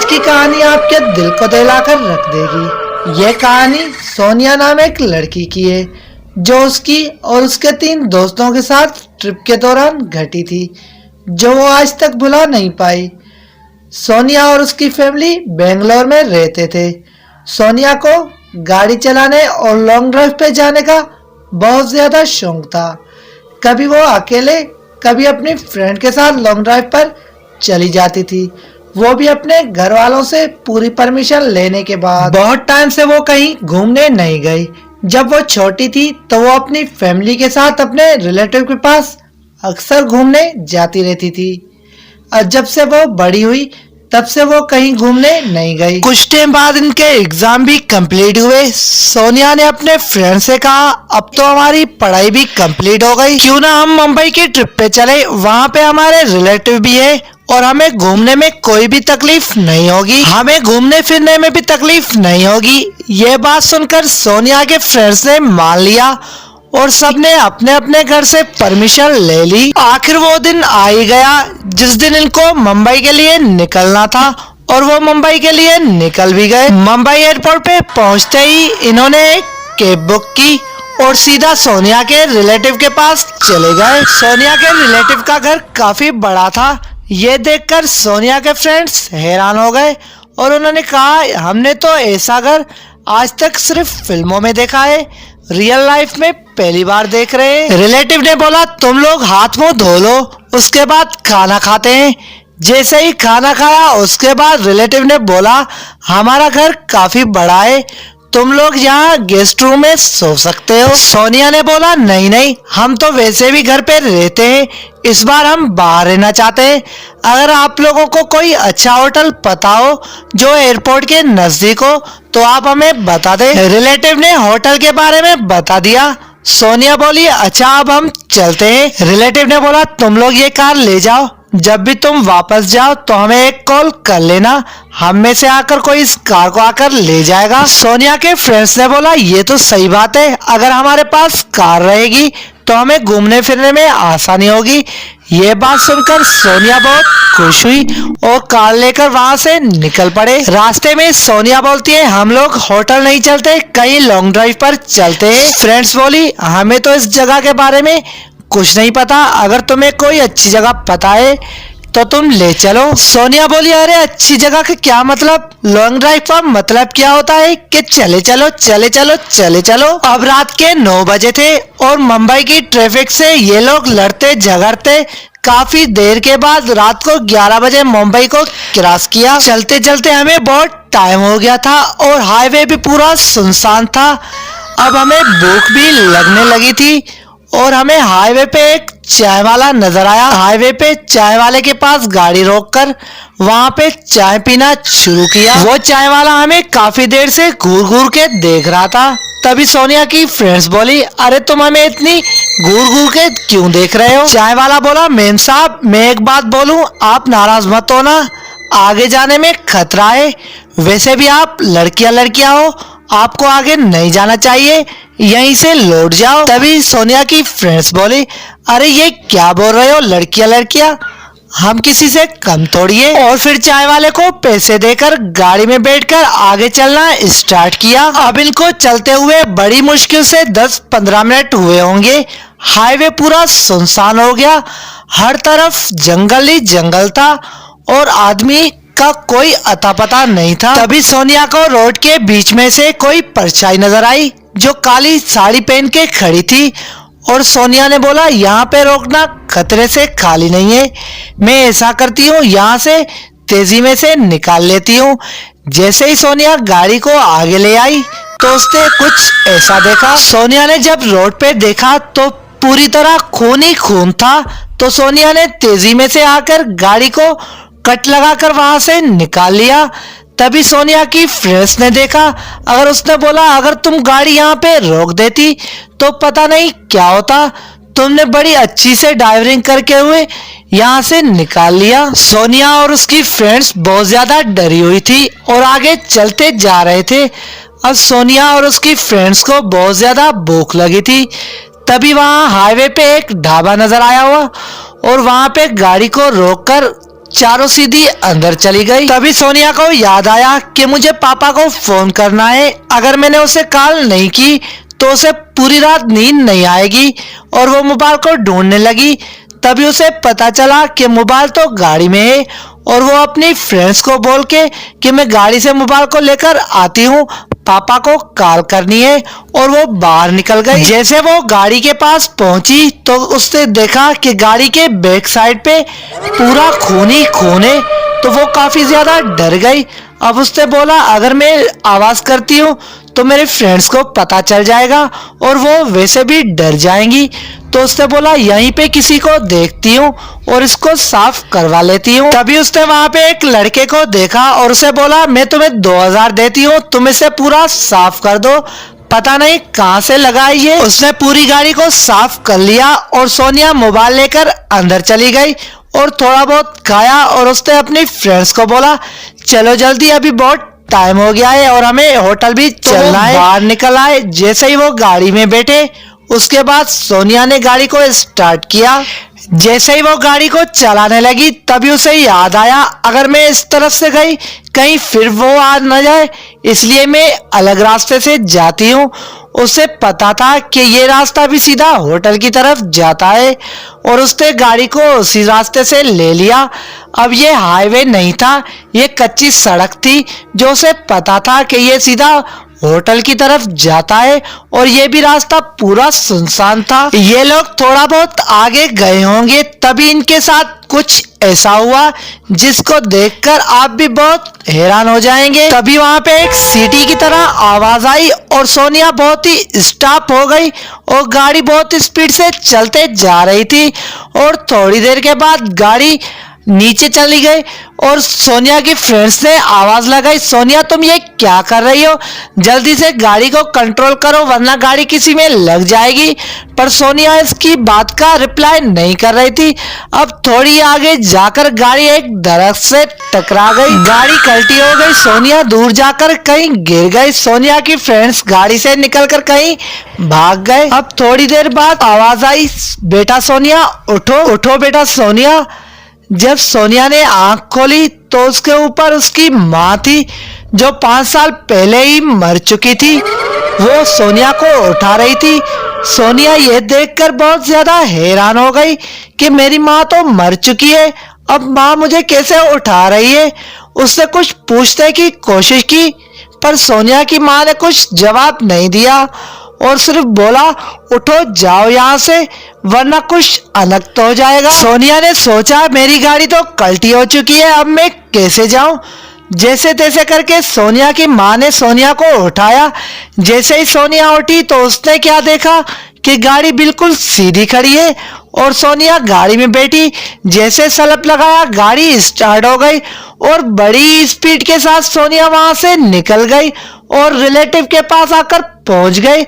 आज की कहानी आपके दिल को दहलाकर रख देगी। यह कहानी सोनिया नाम एक लड़की की है जो उसकी और उसके 3 दोस्तों के साथ ट्रिप के दौरान घटी थी, जो वो आज तक भुला नहीं पाई। सोनिया और उसकी फैमिली बेंगलोर में रहते थे। सोनिया को गाड़ी चलाने और लॉन्ग ड्राइव पे जाने का बहुत ज्यादा शौक था। कभी वो अकेले, कभी अपनी फ्रेंड के साथ लॉन्ग ड्राइव पर चली जाती थी, वो भी अपने घर वालों से पूरी परमिशन लेने के बाद। बहुत टाइम से वो कहीं घूमने नहीं गई। जब वो छोटी थी तो वो अपनी फैमिली के साथ अपने रिलेटिव के पास अक्सर घूमने जाती रहती थी। और जब से वो बड़ी हुई तब से वो कहीं घूमने नहीं गई। कुछ टाइम बाद इनके एग्जाम भी कंप्लीट हुए। सोनिया ने अपने फ्रेंड से कहा, अब तो हमारी पढ़ाई भी कंप्लीट हो गई, क्यों ना हम मुंबई की ट्रिप पे चले, वहाँ पे हमारे रिलेटिव भी है और हमें घूमने में कोई भी तकलीफ नहीं होगी, हमें घूमने फिरने में भी तकलीफ नहीं होगी। ये बात सुनकर सोनिया के फ्रेंड्स ने मान लिया और सबने अपने अपने घर से परमिशन ले ली। आखिर वो दिन आ ही गया जिस दिन इनको मुंबई के लिए निकलना था और वो मुंबई के लिए निकल भी गए। मुंबई एयरपोर्ट पे पहुंचते ही इन्होंने एक कैब बुक की और सीधा सोनिया के रिलेटिव के पास चले गए। सोनिया के रिलेटिव का घर काफी बड़ा था। ये देखकर सोनिया के फ्रेंड्स हैरान हो गए और उन्होंने कहा, हमने तो ऐसा घर आज तक सिर्फ फिल्मों में देखा है, रियल लाइफ में पहली बार देख रहे हैं। रिलेटिव ने बोला, तुम लोग हाथ मुंह धो लो, उसके बाद खाना खाते हैं। जैसे ही खाना खाया उसके बाद रिलेटिव ने बोला, हमारा घर काफी बड़ा है, तुम लोग यहाँ गेस्ट रूम में सो सकते हो। सोनिया ने बोला, नहीं नहीं, हम तो वैसे भी घर पे रहते हैं, इस बार हम बाहर रहना चाहते हैं। अगर आप लोगों को कोई अच्छा होटल पता हो जो एयरपोर्ट के नजदीक हो तो आप हमें बता दें। रिलेटिव ने होटल के बारे में बता दिया। सोनिया बोली, अच्छा अब हम चलते हैं। रिलेटिव ने बोला, तुम लोग ये कार ले जाओ, जब भी तुम वापस जाओ तो हमें एक कॉल कर लेना, हम में से आकर कोई इस कार को आकर ले जाएगा। सोनिया के फ्रेंड्स ने बोला, ये तो सही बात है, अगर हमारे पास कार रहेगी तो हमें घूमने फिरने में आसानी होगी। ये बात सुनकर सोनिया बहुत खुश हुई और कार लेकर वहाँ से निकल पड़े। रास्ते में सोनिया बोलती है, हम लोग होटल नहीं चलते, कहीं लॉन्ग ड्राइव पर चलते हैं। फ्रेंड्स बोली, हमें तो इस जगह के बारे में कुछ नहीं पता, अगर तुम्हें कोई अच्छी जगह पता है तो तुम ले चलो। सोनिया बोली, अरे अच्छी जगह का क्या मतलब, लॉन्ग ड्राइव का मतलब क्या होता है कि चले चलो चले चलो चले चलो। अब रात के 9 बजे थे और मुंबई की ट्रैफिक से ये लोग लड़ते झगड़ते काफी देर के बाद रात को 11 बजे मुंबई को क्रॉस किया। चलते चलते हमें बहुत टाइम हो गया था और हाईवे भी पूरा सुनसान था। अब हमें भूख भी लगने लगी थी और हमें हाईवे पे एक चाय वाला नजर आया। हाईवे पे चाय वाले के पास गाड़ी रोककर वहाँ पे चाय पीना शुरू किया। वो चाय वाला हमें काफी देर से घूर घूर के देख रहा था। तभी सोनिया की फ्रेंड्स बोली, अरे तुम हमें इतनी घूर घूर के क्यों देख रहे हो? चाय वाला बोला, मेम साहब मैं एक बात बोलूं, आप नाराज मत हो ना, आगे जाने में खतरा है, वैसे भी आप लड़कियां हो, आपको आगे नहीं जाना चाहिए, यहीं से लौट जाओ। तभी सोनिया की फ्रेंड्स बोली, अरे ये क्या बोल रहे हो, लड़कियां, हम किसी से कम थोड़ी है। और फिर चाय वाले को पैसे देकर गाड़ी में बैठकर आगे चलना स्टार्ट किया। अब इनको चलते हुए बड़ी मुश्किल से 10-15 मिनट हुए होंगे। हाईवे पूरा सुनसान हो गया, हर तरफ जंगल ही जंगल था और आदमी का कोई अता पता नहीं था। तभी सोनिया को रोड के बीच में से कोई परछाई नजर आई जो काली साड़ी पहन के खड़ी थी और सोनिया ने बोला, यहाँ पे रोकना खतरे से खाली नहीं है, मैं ऐसा करती हूँ यहाँ से तेजी में से निकाल लेती हूँ। जैसे ही सोनिया गाड़ी को आगे ले आई तो उसने कुछ ऐसा देखा। सोनिया ने जब रोड पे देखा तो पूरी तरह खून ही खून था। तो सोनिया ने तेजी में से आकर गाड़ी को कट लगाकर वहां से निकाल लिया। तभी सोनिया की फ्रेंड्स ने देखा, अगर उसने बोला, अगर तुम गाड़ी यहाँ पे रोक देती तो पता नहीं क्या होता, तुमने बड़ी अच्छी से ड्राइविंग करके हुए यहाँ से निकाल लिया। सोनिया और उसकी फ्रेंड्स बहुत ज्यादा डरी हुई थी और आगे चलते जा रहे थे। अब सोनिया और उसकी फ्रेंड्स को बहुत ज्यादा भूख लगी थी। तभी वहाँ हाईवे पे एक ढाबा नजर आया हुआ और वहाँ पे गाड़ी को रोककर चारों सीधी अंदर चली गई। तभी सोनिया को याद आया कि मुझे पापा को फोन करना है, अगर मैंने उसे कॉल नहीं की तो उसे पूरी रात नींद नहीं आएगी, और वो मोबाइल को ढूंढने लगी। तभी उसे पता चला कि मोबाइल तो गाड़ी में है, और वो अपनी फ्रेंड्स को बोल के कि मैं गाड़ी से मोबाइल को लेकर आती हूँ, पापा को कॉल करनी है, और वो बाहर निकल गई। जैसे वो गाड़ी के पास पहुंची तो उसने देखा कि गाड़ी के बैक साइड पे पूरा खून ही खून है, तो वो काफी ज्यादा डर गई। अब उसने बोला अगर मैं आवाज करती हूँ तो मेरे फ्रेंड्स को पता चल जाएगा और वो वैसे भी डर जाएंगी। तो उसने बोला यहीं पे किसी को देखती हूँ और इसको साफ करवा लेती हूँ। तभी उसने वहां पे एक लड़के को देखा और उसे बोला मैं तुम्हें 2000 देती हूँ, तुम इसे पूरा साफ कर दो, पता नहीं कहाँ से लगा ये। उसने पूरी गाड़ी को साफ कर लिया और सोनिया मोबाइल लेकर अंदर चली गई और थोड़ा बहुत खाया, और उसने अपनी फ्रेंड्स को बोला चलो जल्दी, अभी बहुत टाइम हो गया है और हमें होटल भी चलना है। बाहर निकल आए। जैसे ही वो गाड़ी में बैठे उसके बाद सोनिया ने गाड़ी को स्टार्ट किया। जैसे ही वो गाड़ी को चलाने लगी तभी उसे याद आया अगर मैं इस तरफ से गई कहीं फिर वो आ न जाए, इसलिए मैं अलग रास्ते से जाती हूँ। उसे पता था कि ये रास्ता भी सीधा होटल की तरफ जाता है और उसने गाड़ी को उसी रास्ते से ले लिया। अब ये हाईवे नहीं था, ये कच्ची सड़क थी, जो उसे पता था कि ये सीधा होटल की तरफ जाता है, और ये भी रास्ता पूरा सुनसान था। ये लोग थोड़ा बहुत आगे गए होंगे तभी इनके साथ कुछ ऐसा हुआ जिसको देखकर आप भी बहुत हैरान हो जाएंगे। तभी वहां पे एक सीटी की तरह आवाज आई और सोनिया बहुत ही स्टॉप हो गई और गाड़ी बहुत स्पीड से चलते जा रही थी, और थोड़ी देर के बाद गाड़ी नीचे चली गई और सोनिया की फ्रेंड्स ने आवाज लगाई सोनिया तुम ये क्या कर रही हो, जल्दी से गाड़ी को कंट्रोल करो वरना गाड़ी किसी में लग जाएगी। पर सोनिया इसकी बात का रिप्लाई नहीं कर रही थी। अब थोड़ी आगे जाकर गाड़ी एक दरख्त से टकरा गई, गाड़ी कल्टी हो गई, सोनिया दूर जाकर कहीं गिर गई। सोनिया की फ्रेंड्स गाड़ी से निकलकर कहीं भाग गए। अब थोड़ी देर बाद आवाज आई बेटा सोनिया उठो उठो बेटा सोनिया। जब सोनिया ने आंख खोली तो उसके ऊपर उसकी माँ थी जो 5 साल पहले ही मर चुकी थी। वो सोनिया को उठा रही थी। सोनिया ये देखकर बहुत ज्यादा हैरान हो गई कि मेरी माँ तो मर चुकी है, अब माँ मुझे कैसे उठा रही है। उससे कुछ पूछने की कोशिश की पर सोनिया की माँ ने कुछ जवाब नहीं दिया और सिर्फ बोला उठो जाओ यहाँ से वरना कुछ अनर्थ हो जाएगा। सोनिया ने सोचा मेरी गाड़ी तो कल्टी हो चुकी है, अब मैं कैसे जाऊं। जैसे तैसे करके सोनिया की माँ ने सोनिया को उठाया। जैसे ही सोनिया उठी तो उसने क्या देखा कि गाड़ी बिल्कुल सीधी खड़ी है और सोनिया गाड़ी में बैठी। जैसे सलप लगाया गाड़ी स्टार्ट हो गई और बड़ी स्पीड के साथ सोनिया वहां से निकल गई और रिलेटिव के पास आकर पहुंच गई।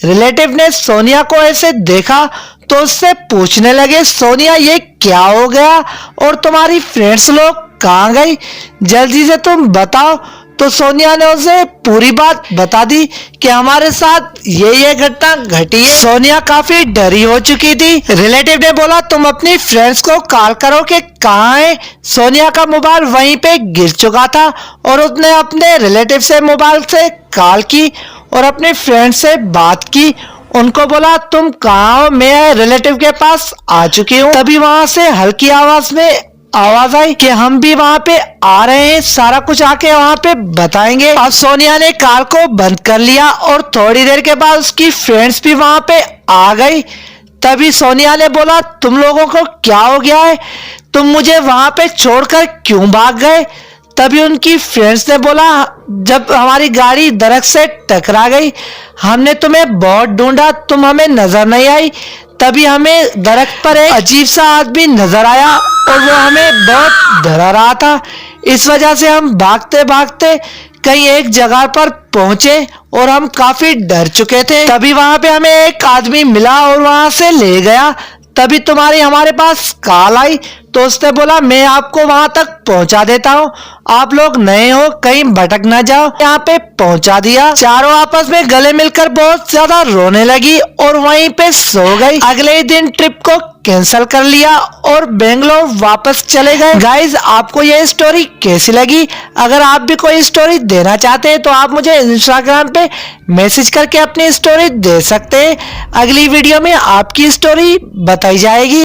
रिलेटिव ने सोनिया को ऐसे देखा तो उससे पूछने लगे सोनिया ये क्या हो गया और तुम्हारी फ्रेंड्स लोग कहाँ गई, जल्दी से तुम बताओ। तो सोनिया ने उसे पूरी बात बता दी कि हमारे साथ ये घटना घटी है। सोनिया काफी डरी हो चुकी थी। रिलेटिव ने बोला तुम अपनी फ्रेंड्स को कॉल करो कि कहाँ है। सोनिया का मोबाइल वहीं पे गिर चुका था और उसने अपने रिलेटिव से मोबाइल से कॉल की और अपने फ्रेंड से बात की। उनको बोला तुम कहाँ हो, मैं रिलेटिव के पास आ चुकी हूँ। तभी वहां से हल्की आवाज में आवाज आई कि हम भी वहां पे आ रहे हैं, सारा कुछ आके वहां पे बताएंगे। अब सोनिया ने कॉल को बंद कर लिया और थोड़ी देर के बाद उसकी फ्रेंड्स भी वहां पे आ गई। तभी सोनिया ने बोला तुम लोगों को क्या हो गया है, तुम मुझे वहां पे छोड़कर क्यों भाग गए। तभी उनकी फ्रेंड्स ने बोला जब हमारी गाड़ी दरख्त से टकरा गई हमने तुम्हें बहुत ढूंढा, तुम हमें नजर नहीं आई। तभी हमें दरख्त पर एक अजीब सा आदमी नजर आया और वो हमें बहुत डरा रहा था। इस वजह से हम भागते भागते कहीं एक जगह पर पहुंचे और हम काफी डर चुके थे। तभी वहां पे हमें एक आदमी मिला और वहां से ले गया। तभी तुम्हारी हमारे पास कॉल आई तो उसने बोला मैं आपको वहां तक पहुंचा देता हूँ, आप लोग नए हो, कहीं भटक ना जाओ, यहाँ पे पहुंचा दिया। चारों आपस में गले मिलकर बहुत ज्यादा रोने लगी और वहीं पे सो गई। अगले ही दिन ट्रिप को कैंसिल कर लिया और बेंगलोर वापस चले गए। गाइज, आपको ये स्टोरी कैसी लगी? अगर आप भी कोई स्टोरी देना चाहते हैं तो आप मुझे इंस्टाग्राम पे मैसेज करके अपनी स्टोरी दे सकते हैं। अगली वीडियो में आपकी स्टोरी बताई जाएगी।